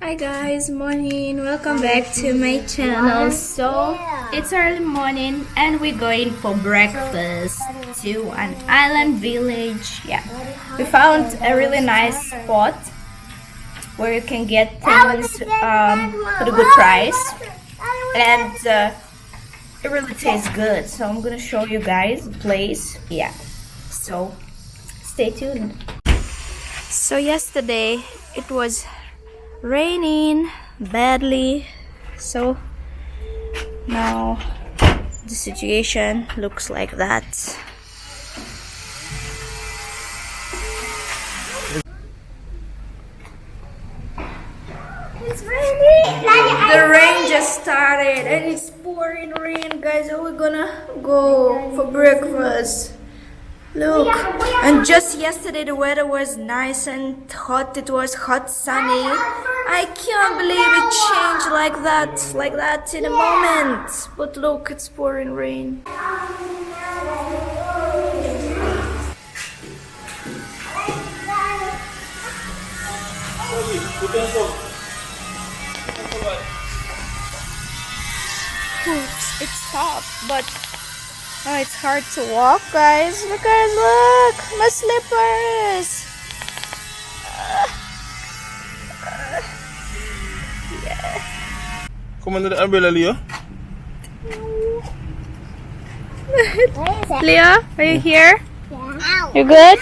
Hi guys, morning. Welcome back to my channel. So it's early morning and we're going for breakfast to an island village. Yeah, we found a really nice spot where you can get things for a good price, and it really tastes good. So I'm gonna show you guys the place. Yeah, so stay tuned. So yesterday it was raining badly, so now the situation looks like that. It's raining. The rain just started and it's pouring rain, guys. Are we gonna go for breakfast? Look, and just yesterday the weather was nice and hot. It was hot, sunny. I can't believe it changed like that in a moment. But look, it's pouring rain. Oops, it stopped, but oh, it's hard to walk, guys. Look, guys, look! My slippers! Yeah. Come under the umbrella, Leo. Leo, are you here? Yeah. You good?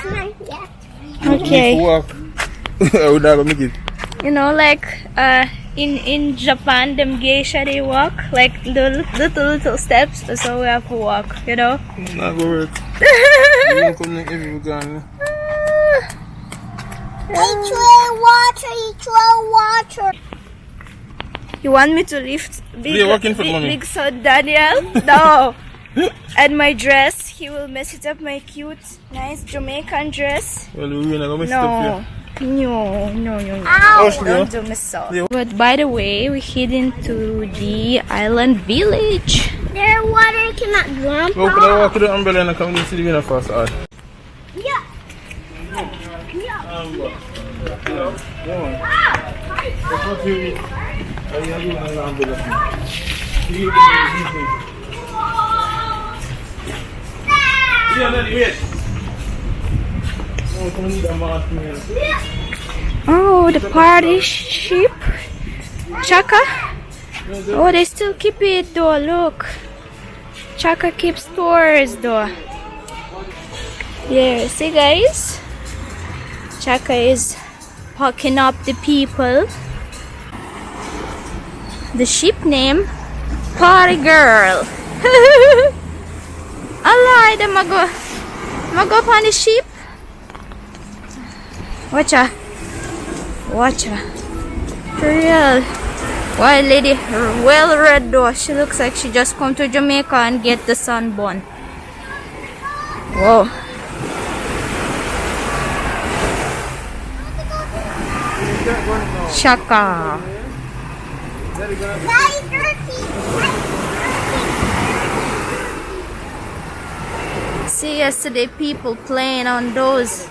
Yeah. Okay. I would not make it. You know, like in Japan, them geisha, they walk like little steps. So we have to walk, you know. Not go work. You come in every weekend. Each water. You want me to lift big son Daniel? No. And my dress, he will mess it up. My cute, nice Jamaican dress. Well, we're not gonna mess it up No. here. Don't do me so. But by the way, we're heading to the island village. Their water cannot jump Go could I walk with the umbrella and come to see the winner first? Yeah. Oh, the party ship. Chaka. Oh, they still keep it though. Look. Chaka keeps stores though. Yeah, see guys? Chaka is packing up the people. The ship name, Party Girl. Allah, the mago up on the ship. Watcha. For real. Wild lady, well read though. She looks like she just come to Jamaica and get the sunburn. Whoa. Shaka. See yesterday people playing on those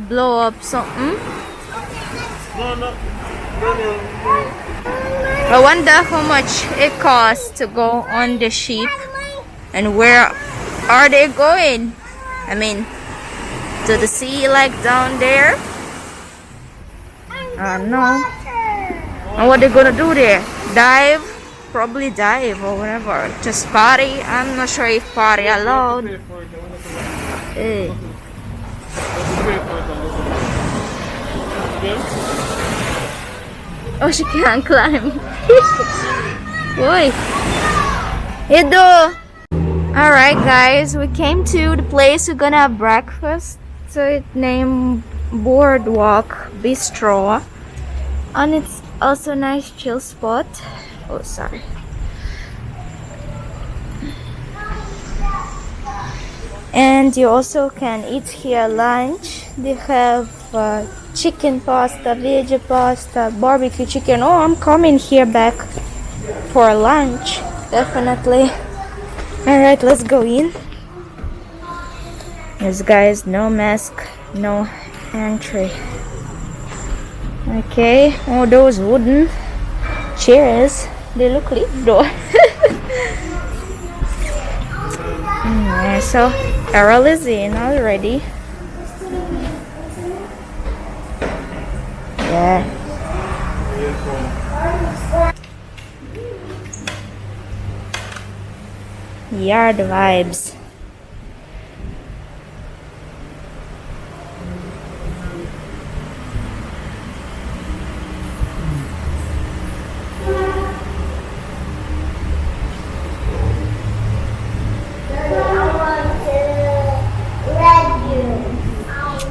blow up something. I wonder how much it costs to go on the ship and where are they going? I mean, to the sea like down there? I don't know. And what they gonna do there? Dive? Probably dive or whatever. Just party? I'm not sure if party allowed. Hey. Oh, she can't climb. Boy. You do. Alright guys, we came to the place we're gonna have breakfast. So it's named Boardwalk Bistro. And it's also a nice chill spot. Oh, sorry. And you also can eat here lunch. They have chicken pasta, veggie pasta, barbecue chicken. Oh, I'm coming here back for lunch. Definitely. Alright, let's go in. Yes guys, no mask, no entry. Okay. Oh, those wooden chairs. They look lit though. Yeah, so Errol is in already. Yeah. Yard vibes.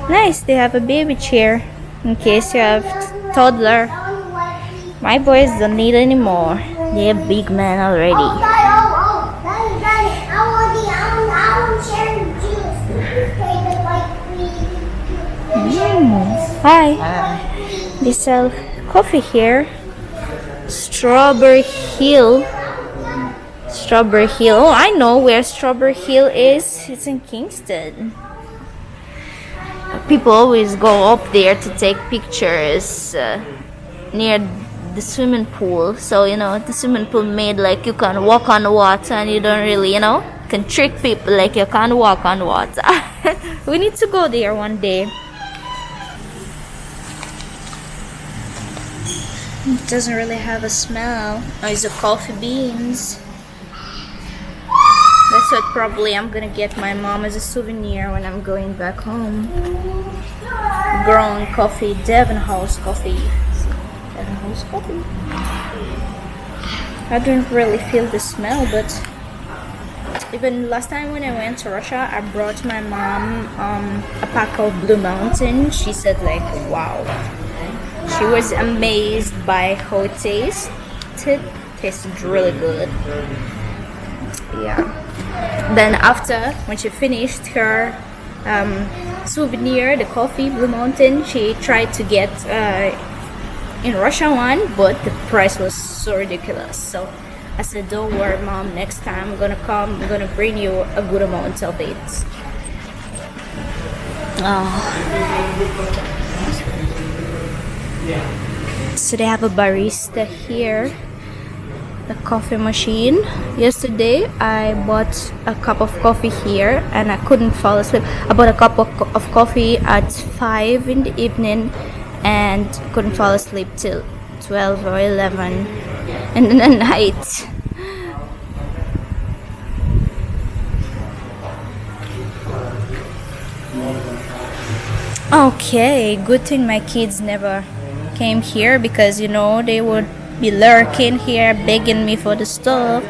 Nice, they have a baby chair in case you have toddler. My boys don't need anymore. They're big men already. Daddy, I want cherry juice. Hi. They sell coffee here. Strawberry Hill. Strawberry Hill. Oh, I know where Strawberry Hill is. It's in Kingston. People always go up there to take pictures near the swimming pool. So, you know, the swimming pool made like you can walk on the water and you don't really, you know, can trick people like you can't walk on water. We need to go there one day. It doesn't really have a smell. Oh, it's the coffee beans. That's what probably I'm gonna get my mom as a souvenir when I'm going back home. Grown coffee, Devon House coffee. Devon House coffee. I don't really feel the smell, but even last time when I went to Russia, I brought my mom a pack of Blue Mountain. She said like, wow. She was amazed by how it tasted. Tasted really good. Yeah. Then after, when she finished her souvenir, the coffee, Blue Mountain, she tried to get in Russia one, but the price was so ridiculous. So I said, don't worry mom, next time I'm gonna come, I'm gonna bring you a good amount of it. Oh. So they have a barista here, the coffee machine. Yesterday I bought a cup of coffee here and I couldn't fall asleep. I bought a cup of coffee at 5 in the evening and couldn't fall asleep till 12 or 11 in the night. Okay, good thing my kids never came here because you know they would be lurking here begging me for the stuff.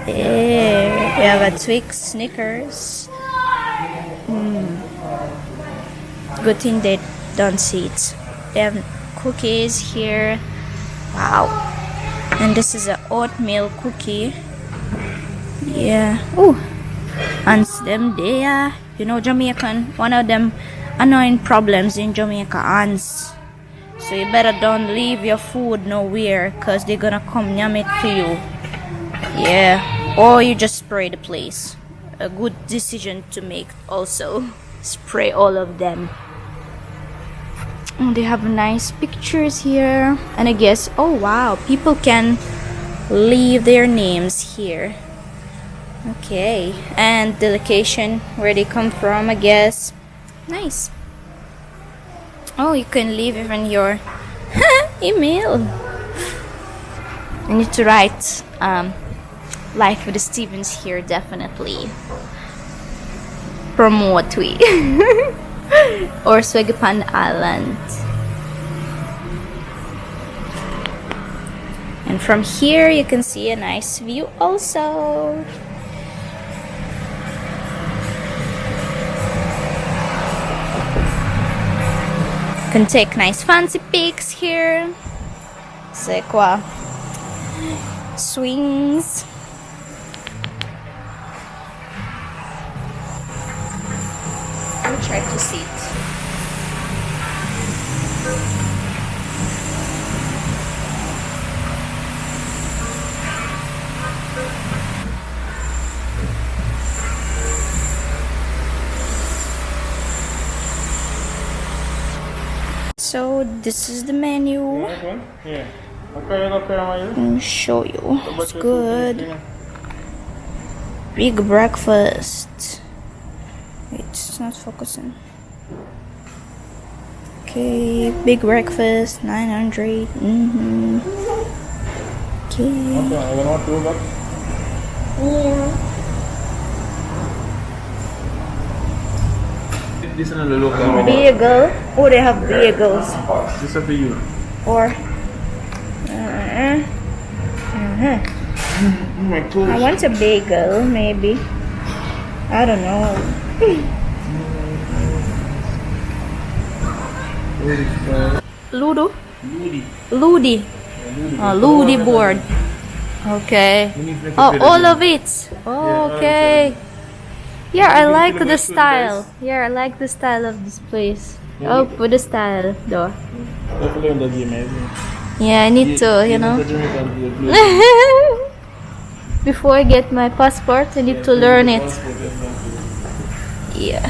Yeah, we have a Twix, Snickers. Good thing they don't see it. They have cookies here. Wow. And this is an oatmeal cookie. Yeah. Oh, ants them there. You know Jamaican, one of them annoying problems in Jamaica, ants. So you better don't leave your food nowhere because they're gonna come yum it to you. Yeah. Or you just spray the place. A good decision to make also. Spray all of them. They have nice pictures here. And I guess, oh wow, people can leave their names here. Okay. And the location where they come from, I guess. Nice. Oh, you can leave even your email. I need to write Life with the Stevens here, definitely. Promote we. Or Swagipan Island. And from here you can see a nice view also. Can take nice fancy pics here. C'est quoi? Swings. I'll try to sit. So this is the menu. Yeah. Okay, Let me show you. It's good. Big breakfast. Wait, it's not focusing. Okay, big breakfast, 900. Okay. Yeah. This is another local. Bagel. Oh, they have bagels. This is for you. Or My I toes. want a bagel, maybe. I don't know. Ludo? Ludi. Oh, Ludi board. Okay. Oh, all of it. Oh, okay. Yeah, I like the style. Yeah, I like the style of this place. Oh, for the style, though. Yeah, I need to, you know. Before I get my passport, I need to learn it. Yeah.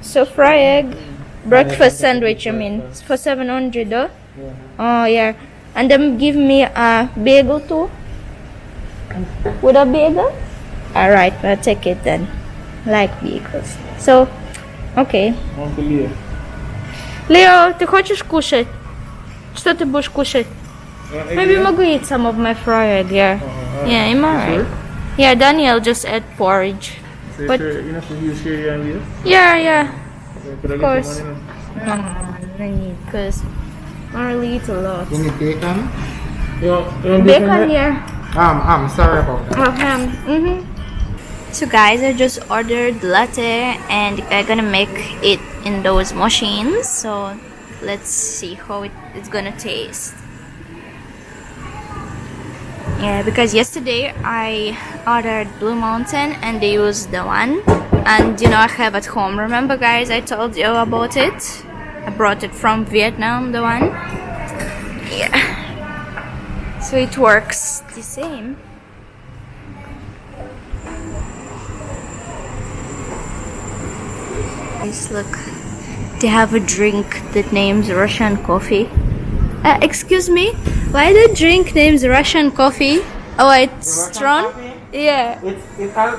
So fry egg, breakfast sandwich. I mean, it's for 700, though. Oh yeah, and then give me a bagel too. With a bagel. All right, I'll take it then. Like bagels. So, okay. Leo, ты хочешь кушать? Что ты будешь кушать? Maybe могу eat some of my fried egg. Yeah. Yeah, I'm alright. Yeah, Daniel just ate porridge. So But- you know, you share your idea? Yeah. Could I Of get course. some money I need, because I really eat a lot. You need bacon? now? Bacon here. I'm sorry about that. Oh, ham. So guys, I just ordered latte and I'm gonna make it in those machines. So let's see how it's gonna taste. Yeah, because yesterday I ordered Blue Mountain and they used the one, and you know I have at home. Remember guys, I told you about it. I brought it from Vietnam, the one. Yeah. So it works the same. Guys, look. They have a drink that names Russian coffee. Excuse me, why the drink names Russian coffee? Oh, it's strong? Yeah. It has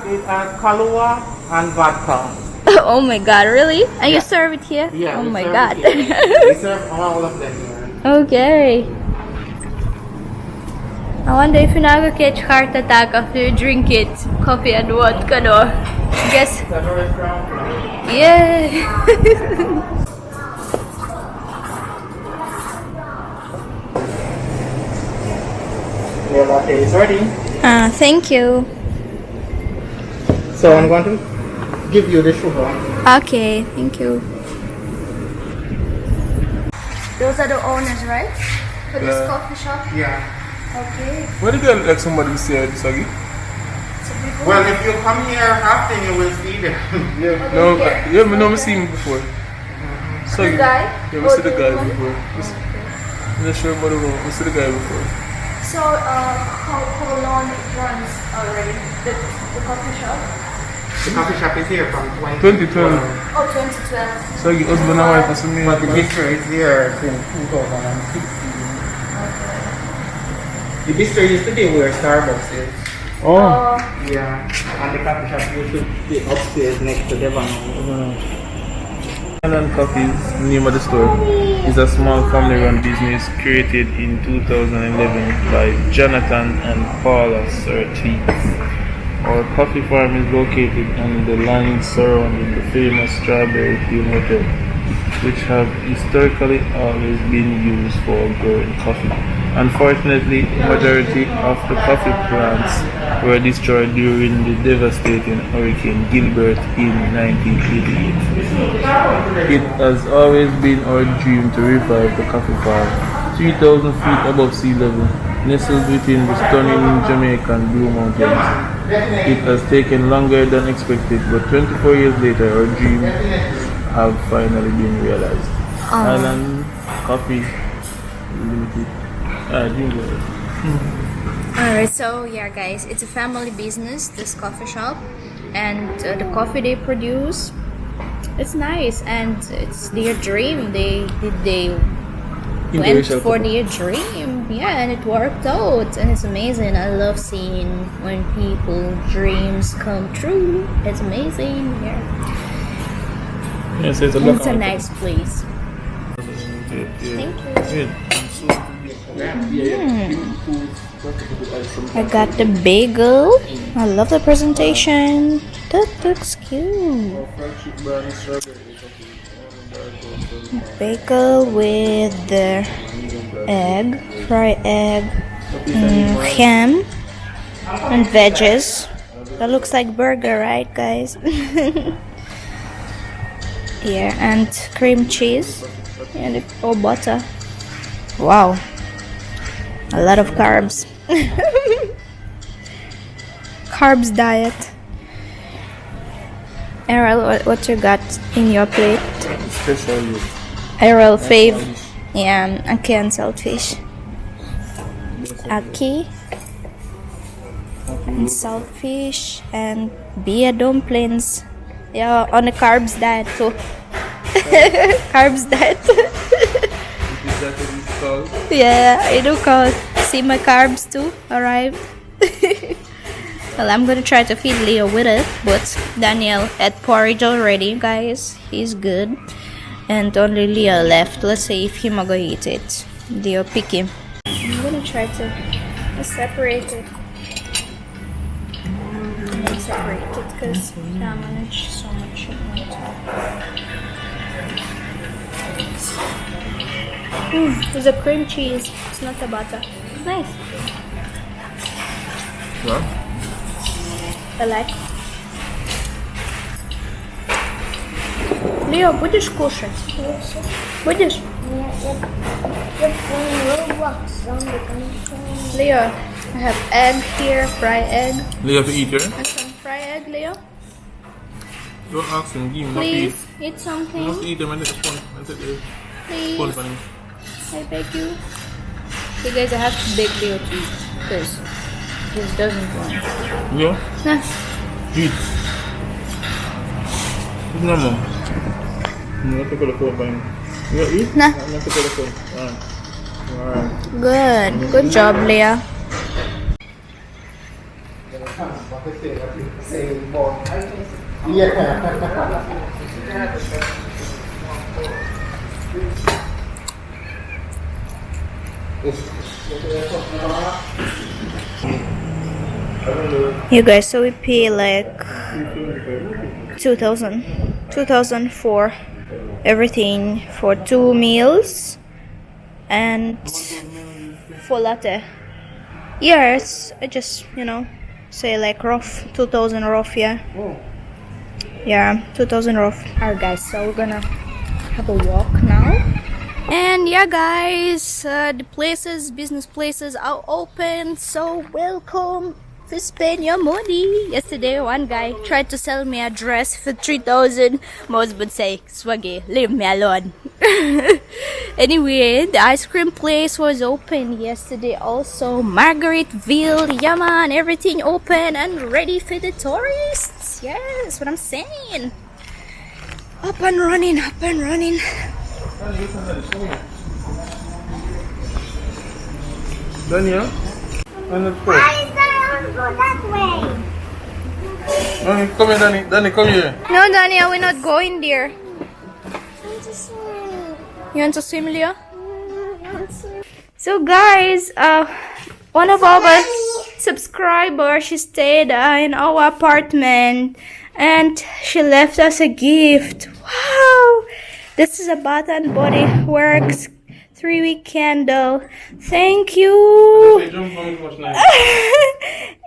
Kahlua and vodka. Oh my god, really? And you serve it here? Yeah. Oh we my serve god. it here. We serve all of them here. Okay. I wonder if you're not gonna catch heart attack after you drink it. Coffee and vodka, no? Guess. It's a very strong flavor. Yeah. Your latte is ready. Thank you. So I'm going to give you the sugar. Okay, thank you. Those are the owners, right? For this Yeah. coffee shop? Yeah. Okay. Where did you get like somebody say this again? Well, if you come here often, you will see them. Yeah, no, yeah, me know me seen him before. So The guy? Yeah, we Oh, see the the guy one? before. I'm not sure about the room. We see the guy before. So, how long it runs already? The coffee shop? The coffee shop is here from 2012. Oh, 2012. So your husband and wife is me. But the bistro is here since 2016. The bistro used to be where Starbucks is. Oh. Yeah. And the coffee shop used to be upstairs next to Devon. Island Coffee's name of the store is a small family-run business created in 2011 by Jonathan and Paula Surtees. Our coffee farm is located on the land surrounding the famous Strawberry Field Hotel, which have historically always been used for growing coffee. Unfortunately, the majority of the coffee plants were destroyed during the devastating Hurricane Gilbert in 1988. It has always been our dream to revive the coffee farm, 3,000 feet above sea level, nestled within the stunning Jamaican Blue Mountains. It has taken longer than expected, but 24 years later, our dreams have finally been realized. Island Coffee Limited. Alright, so yeah guys, it's a family business, this coffee shop, and the coffee they produce it's nice and it's their dream. They went Interracial for couple. their dream. Yeah, and it worked out, and it's amazing. I love seeing when people dreams come true. It's amazing. Yeah, Yes, it's a and look it's a on nice place. Thank you. I got the bagel. I love the presentation. That looks cute. Bagel with the egg, fried egg, ham, and veggies. That looks like burger, right, guys? Yeah, and cream cheese and butter. Wow, a lot of carbs. Carbs diet. Errol, what you got in your plate? Special. Errol fave. Yeah, Aki and saltfish. Aki and saltfish and beer dumplings. Yeah, on the carbs diet too. Carbs diet. Is that what it's called? Yeah, I do call. See my carbs too arrived. Well, I'm gonna try to feed Leo with it, but Daniel ate porridge already, guys. He's good. And only Leo left. Let's see if him gonna eat it. Leo pick him. I'm gonna try to separate it. Separate it because I can't manage so much at one time. It's a cream cheese. It's not a butter. It's nice. Yeah. I like. Лео, будешь кушать? Будешь? Leo, I have egg here, fried egg. Leo, have to eat here. And some fried egg, Leo. Don't ask him, give him not to eat. Please, eat Not something. to eat them and take the spoon. And take the Please, spoon from him. I beg you. You guys, I have to beg Leo to eat because he doesn't want. Yeah? Nah. Eat. Eat no more. I'm not taking the phone from him. You gonna eat? Nah. I'm not taking the phone. Alright. Good. Good job, Leo. You guys, so we pay like 2000 for everything, for 2 meals and for latte. Yes, I just, say like rough, 2000 rough, yeah. Yeah, 2000 rough. Alright guys, so we're gonna have a walk now. And yeah guys, the business places are open, so welcome to spend your money. Yesterday one guy tried to sell me a dress for 3,000. My husband say, Swaggy, leave me alone. Anyway, the ice cream place was open yesterday also. Margaretville, yeah man, everything open and ready for the tourists. Yes, what I'm saying. Up and running, up and running. Daniel? And let's go. Why is that on go that way? Danny, come here, Danny. Danny, come here. No, Daniel, we're not going there. I'm just saying. You want to swim, Leo? I'm so So guys, one of our subscribers, she stayed in our apartment and she left us a gift. Wow! This is a Bath and Body Works 3-week candle. Thank you. Hey, jump on me, watch now.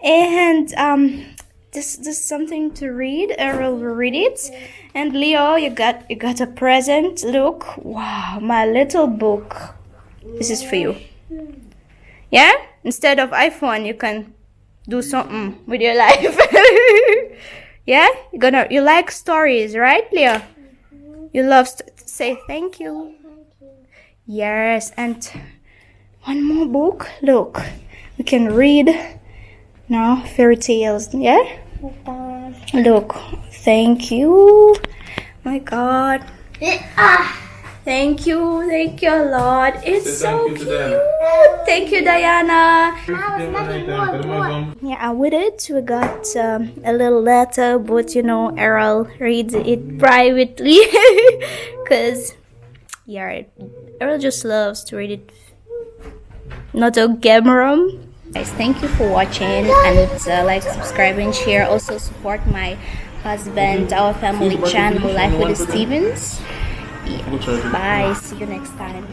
And this is something to read. Errol will read it. And Leo, you got a present. Look, wow, my little book. This is for you. Yeah? Instead of iPhone, you can do something with your life. Yeah? You like stories, right, Leo? You love say thank you. Yes, and one more book. Look, we can read now fairy tales. Yeah. Look, thank you. My God. Thank you, Lord. It's Say so thank you to cute. Diana. Thank you, Diana. Diana. Yeah, with it, we got a little letter, but you know, Errol reads it privately because, yeah, Errol just loves to read it, not a camera. Guys, thank you for watching, and like, subscribe, and share. Also, support my husband, our family channel, Life with the Stevens. Yeah. Bye. See you next time.